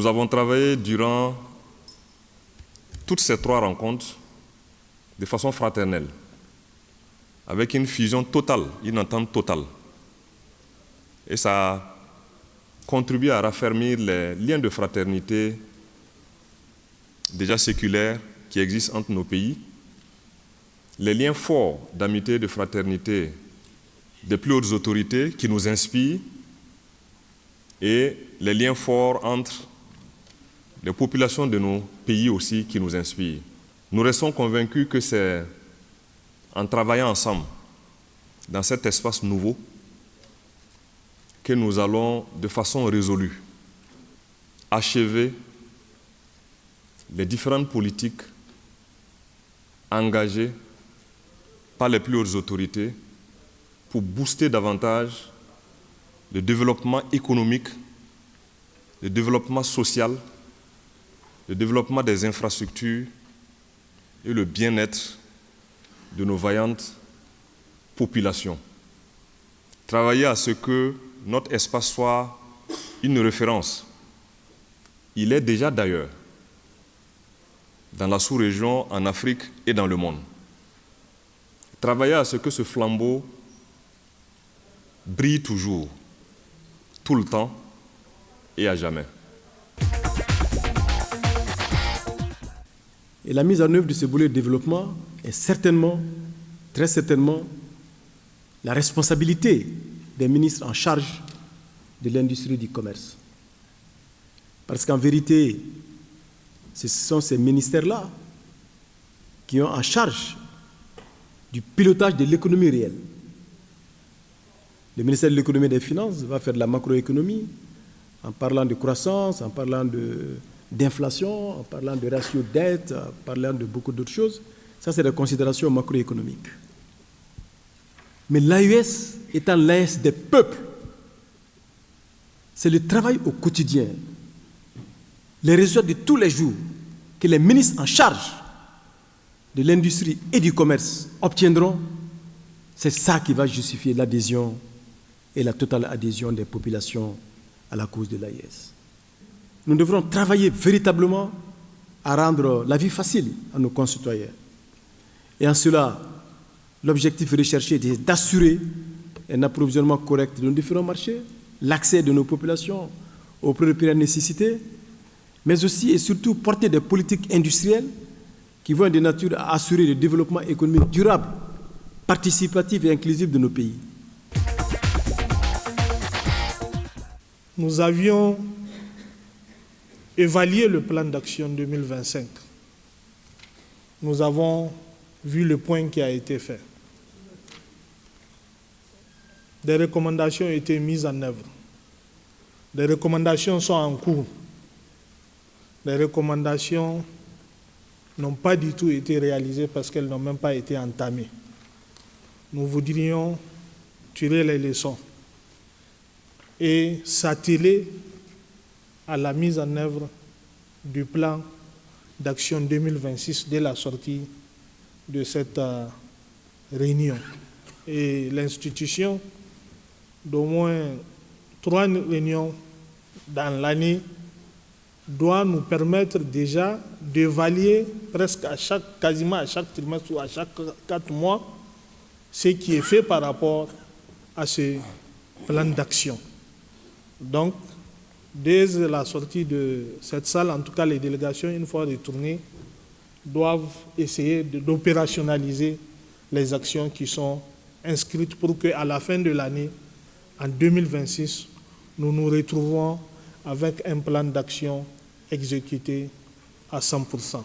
Nous avons travaillé durant toutes ces 3 rencontres de façon fraternelle, avec une fusion totale, une entente totale. Et ça a contribué à raffermir les liens de fraternité déjà séculaires qui existent entre nos pays, les liens forts d'amitié et de fraternité des plus hautes autorités qui nous inspirent et les liens forts entre les populations de nos pays aussi qui nous inspirent. Nous restons convaincus que c'est en travaillant ensemble dans cet espace nouveau que nous allons de façon résolue achever les différentes politiques engagées par les plus hautes autorités pour booster davantage le développement économique, le développement social, le développement des infrastructures et le bien-être de nos vaillantes populations. Travailler à ce que notre espace soit une référence. Il est déjà d'ailleurs dans la sous-région, en Afrique et dans le monde. Travailler à ce que ce flambeau brille toujours, tout le temps et à jamais. Et la mise en œuvre de ce volet de développement est certainement, très certainement, la responsabilité des ministres en charge de l'industrie du commerce. Parce qu'en vérité, ce sont ces ministères-là qui ont en charge du pilotage de l'économie réelle. Le ministère de l'économie et des finances va faire de la macroéconomie en parlant de croissance, en parlant d'inflation, en parlant de ratio dette, en parlant de beaucoup d'autres choses. Ça, c'est des considérations macroéconomiques. Mais l'AES étant l'AES des peuples, c'est le travail au quotidien, les résultats de tous les jours que les ministres en charge de l'industrie et du commerce obtiendront, c'est ça qui va justifier l'adhésion et la totale adhésion des populations à la cause de l'AES. Nous devrons travailler véritablement à rendre la vie facile à nos concitoyens. Et en cela, l'objectif recherché est d'assurer un approvisionnement correct de nos différents marchés, l'accès de nos populations aux produits de première nécessité, mais aussi et surtout porter des politiques industrielles qui vont être de nature à assurer le développement économique durable, participatif et inclusif de nos pays. Nous avions évalué le plan d'action 2025. Nous avons vu le point qui a été fait. Des recommandations ont été mises en œuvre. Des recommandations sont en cours. Les recommandations n'ont pas du tout été réalisées parce qu'elles n'ont même pas été entamées. Nous voudrions tirer les leçons et s'atteler à la mise en œuvre du plan d'action 2026 dès la sortie de cette réunion. Et l'institution d'au moins 3 réunions dans l'année doit nous permettre déjà d'évaluer presque quasiment à chaque trimestre ou à chaque 4 mois ce qui est fait par rapport à ce plan d'action. Donc, dès la sortie de cette salle, en tout cas les délégations, une fois retournées, doivent essayer d'opérationnaliser les actions qui sont inscrites pour qu'à la fin de l'année, en 2026, nous nous retrouvons avec un plan d'action exécuté à 100%.